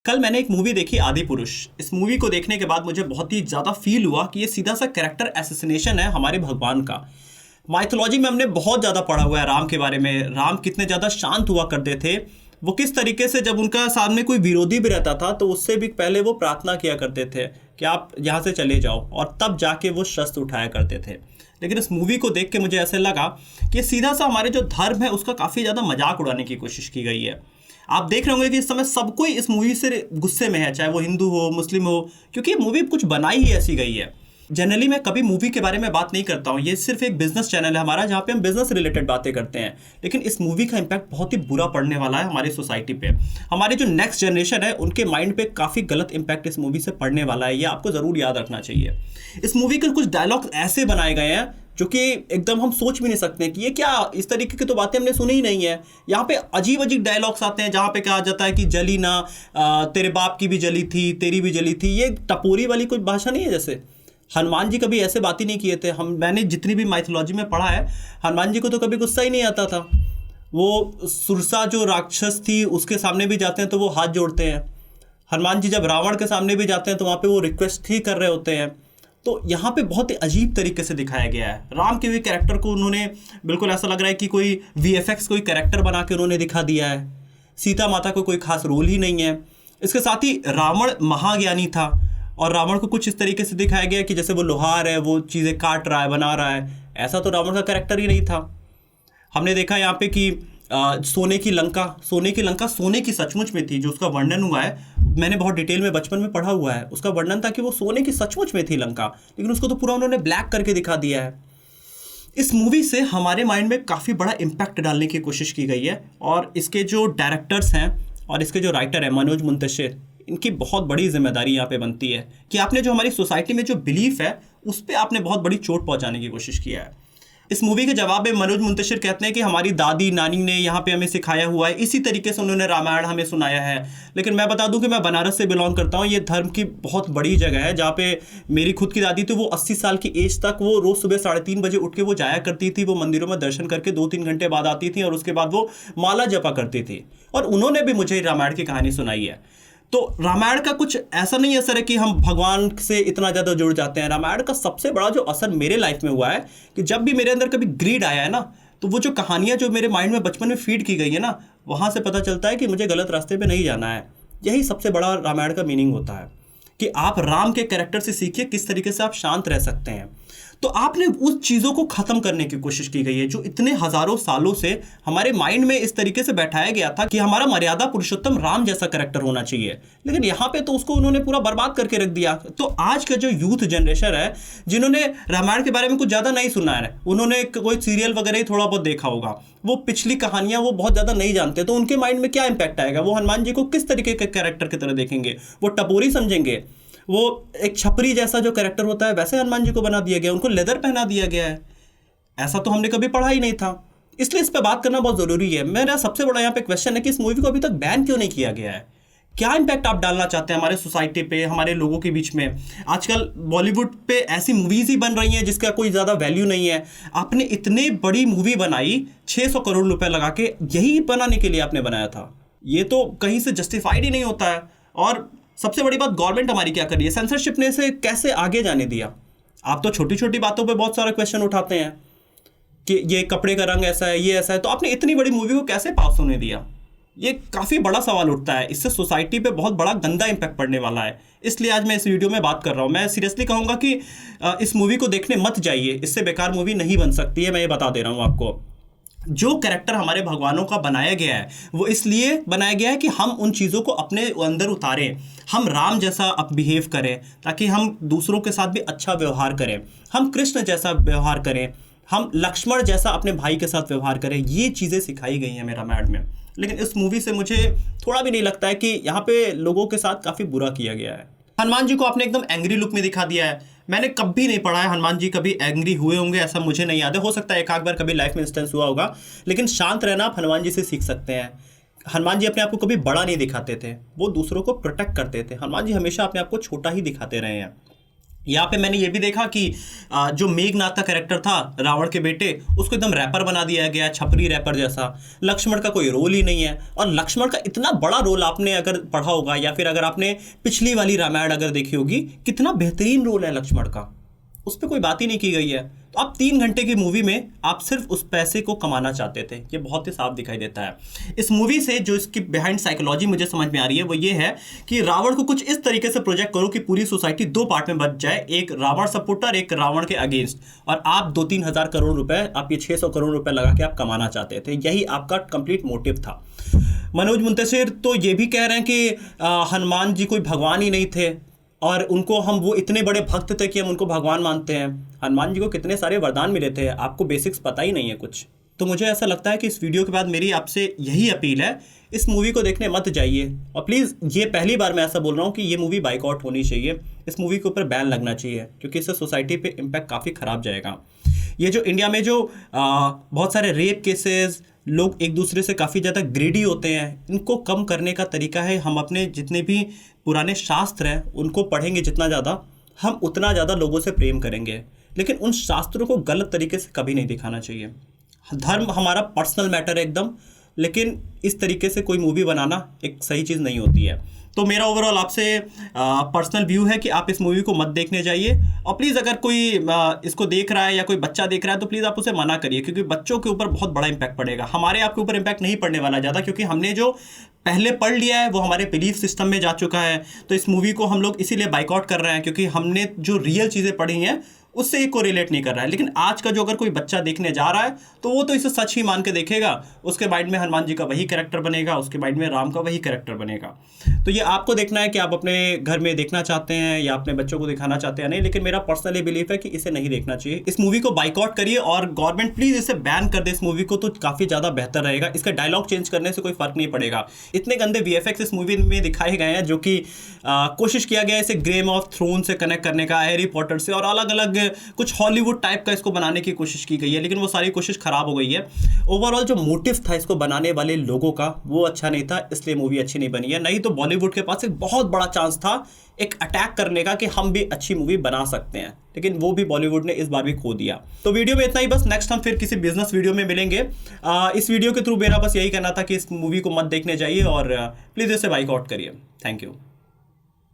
कल मैंने एक मूवी देखी आदिपुरुष। इस मूवी को देखने के बाद मुझे बहुत ही ज़्यादा फील हुआ कि ये सीधा सा कैरेक्टर एसेसिनेशन है हमारे भगवान का। माइथोलॉजी में हमने बहुत ज़्यादा पढ़ा हुआ है राम के बारे में। राम कितने ज़्यादा शांत हुआ करते थे, वो किस तरीके से जब उनका सामने कोई विरोधी भी रहता था तो उससे भी पहले वो प्रार्थना किया करते थे कि आप यहाँ से चले जाओ, और तब जाके वो शस्त्र उठाया करते थे। लेकिन इस मूवी को देख के मुझे ऐसे लगा कि सीधा सा हमारे जो धर्म है उसका काफ़ी ज़्यादा मजाक उड़ाने की कोशिश की गई है। आप देख रहे होंगे कि इस समय सब कोई इस मूवी से गुस्से में है, चाहे वो हिंदू हो मुस्लिम हो, क्योंकि ये मूवी कुछ बनाई ही ऐसी गई है। जनरली मैं कभी मूवी के बारे में बात नहीं करता हूँ, ये सिर्फ एक बिजनेस चैनल है हमारा जहाँ पे हम बिजनेस रिलेटेड बातें करते हैं। लेकिन इस मूवी का इम्पैक्ट बहुत ही बुरा पड़ने वाला है हमारी सोसाइटी पे। हमारी जो नेक्स्ट जनरेशन है उनके माइंड पे काफ़ी गलत इम्पैक्ट इस मूवी से पड़ने वाला है, ये आपको ज़रूर याद रखना चाहिए। इस मूवी के कुछ डायलॉग्स ऐसे बनाए गए हैं जो कि एकदम हम सोच भी नहीं सकते कि ये क्या, इस तरीके की तो बातें हमने सुनी ही नहीं है। यहाँ पे अजीब अजीब डायलॉग्स आते हैं जहाँ पे कहा जाता है कि जली ना, तेरे बाप की भी जली थी, तेरी भी जली थी। ये टपोरी वाली कोई भाषा नहीं है। जैसे हनुमान जी कभी ऐसे बात ही नहीं किए थे। मैंने जितनी भी माइथोलॉजी में पढ़ा है, हनुमान जी को तो कभी गुस्सा ही नहीं आता था। वो सुरसा जो राक्षस थी उसके सामने भी जाते हैं तो वो हाथ जोड़ते हैं। हनुमान जी जब रावण के सामने भी जाते हैं तो वहाँ पे वो रिक्वेस्ट ही कर रहे होते हैं। तो यहाँ पे बहुत ही अजीब तरीके से दिखाया गया है। राम के भी कैरेक्टर को उन्होंने बिल्कुल ऐसा लग रहा है कि कोई VFX कोई कैरेक्टर बना के उन्होंने दिखा दिया है। सीता माता को कोई खास रोल ही नहीं है। इसके साथ ही रावण महाज्ञानी था और रावण को कुछ इस तरीके से दिखाया गया कि जैसे वो लोहार है, वो चीज़ें काट रहा है, बना रहा है। ऐसा तो रावण का कैरेक्टर ही नहीं था। हमने देखा यहाँ पे कि सोने की लंका सोने की सचमुच में थी, जो उसका वर्णन हुआ है मैंने बहुत डिटेल में बचपन में पढ़ा हुआ है। उसका वर्णन था कि वो सोने की सचमुच में थी लंका, लेकिन उसको तो पूरा उन्होंने ब्लैक करके दिखा दिया है। इस मूवी से हमारे माइंड में काफ़ी बड़ा इम्पैक्ट डालने की कोशिश की गई है, और इसके जो डायरेक्टर्स हैं और इसके जो राइटर हैं मनोज मुंतशिर, इनकी बहुत बड़ी जिम्मेदारी यहाँ पे बनती है कि आपने जो हमारी सोसाइटी में जो बिलीफ है उस पर आपने बहुत बड़ी चोट पहुँचाने की कोशिश किया है। इस मूवी के जवाब में मनोज मुंतशिर कहते हैं कि हमारी दादी नानी ने यहाँ पे हमें सिखाया हुआ है, इसी तरीके से उन्होंने रामायण हमें सुनाया है। लेकिन मैं बता दूं कि मैं बनारस से बिलोंग करता हूँ। ये धर्म की बहुत बड़ी जगह है जहाँ पे मेरी खुद की दादी थी, वो 80 साल की एज तक वो रोज़ सुबह 3:30 बजे उठ के वो जाया करती थी। वो मंदिरों में दर्शन करके 2-3 घंटे बाद आती थी और उसके बाद वो माला जपा करती थी, और उन्होंने भी मुझे रामायण की कहानी सुनाई है। तो रामायण का कुछ ऐसा नहीं असर है कि हम भगवान से इतना ज़्यादा जुड़ जाते हैं। रामायण का सबसे बड़ा जो असर मेरे लाइफ में हुआ है कि जब भी मेरे अंदर कभी ग्रीड आया है ना, तो वो जो कहानियाँ जो मेरे माइंड में बचपन में फीड की गई है ना, वहाँ से पता चलता है कि मुझे गलत रास्ते पे नहीं जाना है। यही सबसे बड़ा रामायण का मीनिंग होता है कि आप राम के कैरेक्टर से सीखिए किस तरीके से आप शांत रह सकते हैं। तो आपने उस चीज़ों को ख़त्म करने की कोशिश की गई है जो इतने हज़ारों सालों से हमारे माइंड में इस तरीके से बैठाया गया था कि हमारा मर्यादा पुरुषोत्तम राम जैसा कैरेक्टर होना चाहिए। लेकिन यहाँ पे तो उसको उन्होंने पूरा बर्बाद करके रख दिया। तो आज का जो यूथ जनरेशन है, जिन्होंने रामायण के बारे में कुछ ज़्यादा नहीं सुना है, उन्होंने कोई सीरियल वगैरह ही थोड़ा बहुत देखा होगा, वो पिछली कहानियाँ वो बहुत ज़्यादा नहीं जानते, तो उनके माइंड में क्या इम्पैक्ट आएगा? वो हनुमान जी को किस तरीके के कैरेक्टर की तरह देखेंगे? वो टपोरी समझेंगे? वो एक छपरी जैसा जो कैरेक्टर होता है वैसे हनुमान जी को बना दिया गया, उनको लेदर पहना दिया गया है। ऐसा तो हमने कभी पढ़ा ही नहीं था। इसलिए इस पे बात करना बहुत ज़रूरी है। मेरा सबसे बड़ा यहाँ पे क्वेश्चन है कि इस मूवी को अभी तक बैन क्यों नहीं किया गया है? क्या इम्पैक्ट आप डालना चाहते हैं हमारे सोसाइटी पे, हमारे लोगों के बीच में? आजकल बॉलीवुड पे ऐसी मूवीज़ ही बन रही हैं जिसका कोई ज़्यादा वैल्यू नहीं है। आपने इतनी बड़ी मूवी बनाई 600 करोड़ रुपए लगा के, यही बनाने के लिए आपने बनाया था। ये तो कहीं से जस्टिफाइड ही नहीं होता है। और सबसे बड़ी बात, गवर्नमेंट हमारी क्या कर रही है? सेंसरशिप ने इसे कैसे आगे जाने दिया? आप तो छोटी छोटी बातों पे बहुत सारा क्वेश्चन उठाते हैं कि ये कपड़े का रंग ऐसा है, ये ऐसा है, तो आपने इतनी बड़ी मूवी को कैसे पास होने दिया? ये काफ़ी बड़ा सवाल उठता है। इससे सोसाइटी पे बहुत बड़ा गंदा इम्पैक्ट पड़ने वाला है। इसलिए आज मैं इस वीडियो में बात कर रहा हूँ। मैं सीरियसली कहूँगा कि इस मूवी को देखने मत जाइए, इससे बेकार मूवी नहीं बन सकती है, मैं ये बता दे रहा हूँ आपको। जो कैरेक्टर हमारे भगवानों का बनाया गया है वो इसलिए बनाया गया है कि हम उन चीज़ों को अपने अंदर उतारें, हम राम जैसा अब बिहेव करें, ताकि हम दूसरों के साथ भी अच्छा व्यवहार करें, हम कृष्ण जैसा व्यवहार करें, हम लक्ष्मण जैसा अपने भाई के साथ व्यवहार करें। ये चीज़ें सिखाई गई हैं मेरे रामायण में। लेकिन इस मूवी से मुझे थोड़ा भी नहीं लगता है कि यहाँ पे लोगों के साथ काफ़ी बुरा किया गया है। हनुमान जी को आपने एकदम एंग्री लुक में दिखा दिया है। मैंने कभी नहीं पढ़ा है हनुमान जी कभी एंग्री हुए होंगे, ऐसा मुझे नहीं याद है। हो सकता है एक आध बार कभी लाइफ में इंस्टेंस हुआ होगा, लेकिन शांत रहना आप हनुमान जी से सीख सकते हैं। हनुमान जी अपने आप को कभी बड़ा नहीं दिखाते थे, वो दूसरों को प्रोटेक्ट करते थे। हनुमान जी हमेशा अपने आप को छोटा ही दिखाते रहे हैं। यहाँ पे मैंने ये भी देखा कि जो मेघनाथ का कैरेक्टर था रावण के बेटे, उसको एकदम रैपर बना दिया गया, छपरी रैपर जैसा। लक्ष्मण का कोई रोल ही नहीं है, और लक्ष्मण का इतना बड़ा रोल आपने अगर पढ़ा होगा या फिर अगर आपने पिछली वाली रामायण अगर देखी होगी, कितना बेहतरीन रोल है लक्ष्मण का, उस पर कोई बात ही नहीं की गई है। तो आप 3 घंटे की मूवी में आप सिर्फ उस पैसे को कमाना चाहते थे, ये बहुत ही साफ दिखाई देता है। इस मूवी से जो इसकी बिहाइंड साइकोलॉजी मुझे समझ में आ रही है वो ये है कि रावण को कुछ इस तरीके से प्रोजेक्ट करो कि पूरी सोसाइटी 2 पार्ट में बच जाए, एक रावण सपोर्टर, एक रावण के अगेंस्ट, और आप 2-3 हज़ार करोड़ रुपए, आप ये 600 करोड़ रुपए लगा के आप कमाना चाहते थे। यही आपका कंप्लीट मोटिव था। मनोज मुंतशिर तो ये भी कह रहे हैं कि हनुमान जी कोई भगवान ही नहीं थे, और उनको हम, वो इतने बड़े भक्त थे कि हम उनको भगवान मानते हैं। हनुमान जी को कितने सारे वरदान मिले थे, आपको बेसिक्स पता ही नहीं है कुछ। तो मुझे ऐसा लगता है कि इस वीडियो के बाद मेरी आपसे यही अपील है, इस मूवी को देखने मत जाइए। और प्लीज़, ये पहली बार मैं ऐसा बोल रहा हूँ कि ये मूवी बाइकआउट होनी चाहिए, इस मूवी के ऊपर बैन लगना चाहिए, क्योंकि इससे सोसाइटी पे इम्पैक्ट काफ़ी ख़राब जाएगा। ये जो इंडिया में जो बहुत सारे रेप केसेस, लोग एक दूसरे से काफ़ी ज़्यादा ग्रेडी होते हैं, इनको कम करने का तरीका है हम अपने जितने भी पुराने शास्त्र हैं उनको पढ़ेंगे जितना ज़्यादा, हम उतना ज़्यादा लोगों से प्रेम करेंगे। लेकिन उन शास्त्रों को गलत तरीके से कभी नहीं दिखाना चाहिए। धर्म हमारा पर्सनल मैटर है एकदम, लेकिन इस तरीके से कोई मूवी बनाना एक सही चीज़ नहीं होती है। तो मेरा ओवरऑल आपसे पर्सनल व्यू है कि आप इस मूवी को मत देखने जाइए। और प्लीज़, अगर कोई इसको देख रहा है या कोई बच्चा देख रहा है तो प्लीज़ आप उसे मना करिए, क्योंकि बच्चों के ऊपर बहुत बड़ा इम्पैक्ट पड़ेगा। हमारे आपके ऊपर इम्पैक्ट नहीं पड़ने वाला ज़्यादा, क्योंकि हमने जो पहले पढ़ लिया है वो हमारे बिलीफ सिस्टम में जा चुका है। तो इस मूवी को हम लोग इसीलिए बाइकआउट कर रहे हैं, क्योंकि हमने जो रियल चीज़ें पढ़ी हैं उससे एक को रिलेट नहीं कर रहा है। लेकिन आज का जो अगर कोई बच्चा देखने जा रहा है तो वो तो इसे सच ही मान के देखेगा, उसके माइंड में हनुमान जी का वही कैरेक्टर बनेगा, उसके माइंड में राम का वही कैरेक्टर बनेगा। तो ये आपको देखना है कि आप अपने घर में देखना चाहते हैं या अपने बच्चों को दिखाना चाहते हैं नहीं, लेकिन मेरा पर्सनली बिलीफ है कि इसे नहीं देखना चाहिए। इस मूवी को बाइकआउट करिए, और गवर्नमेंट प्लीज़ इसे बैन कर दे इस मूवी को, तो काफ़ी ज़्यादा बेहतर रहेगा। इसका डायलॉग चेंज करने से कोई फ़र्क नहीं पड़ेगा। इतने गंदे VFX इस मूवी में दिखाए गए हैं, जो कि कोशिश किया गया है इसे गेम ऑफ थ्रोन से कनेक्ट करने का, हैरी पॉटर से, और अलग अलग कुछ हॉलीवुड टाइप का इसको बनाने की कोशिश की गई है, लेकिन वो सारी कोशिश खराब हो गई है। ओवरऑल जो मोटिव था इसको बनाने वाले लोगों का वो अच्छा नहीं था, इसलिए मूवी अच्छी नहीं बनी है। नहीं तो बॉलीवुड के पास एक बहुत बड़ा चांस था एक अटैक करने का कि हम भी अच्छी मूवी बना सकते हैं, लेकिन वो भी बॉलीवुड ने इस बार भी खो दिया। तो वीडियो में इतना ही बस। नेक्स्ट हम फिर किसी बिजनेस वीडियो में मिलेंगे। इस वीडियो के थ्रू मेरा बस यही कहना था कि इस मूवी को मत देखने जाइए और प्लीज़ इसे बाइकआउट करिए। Thank you.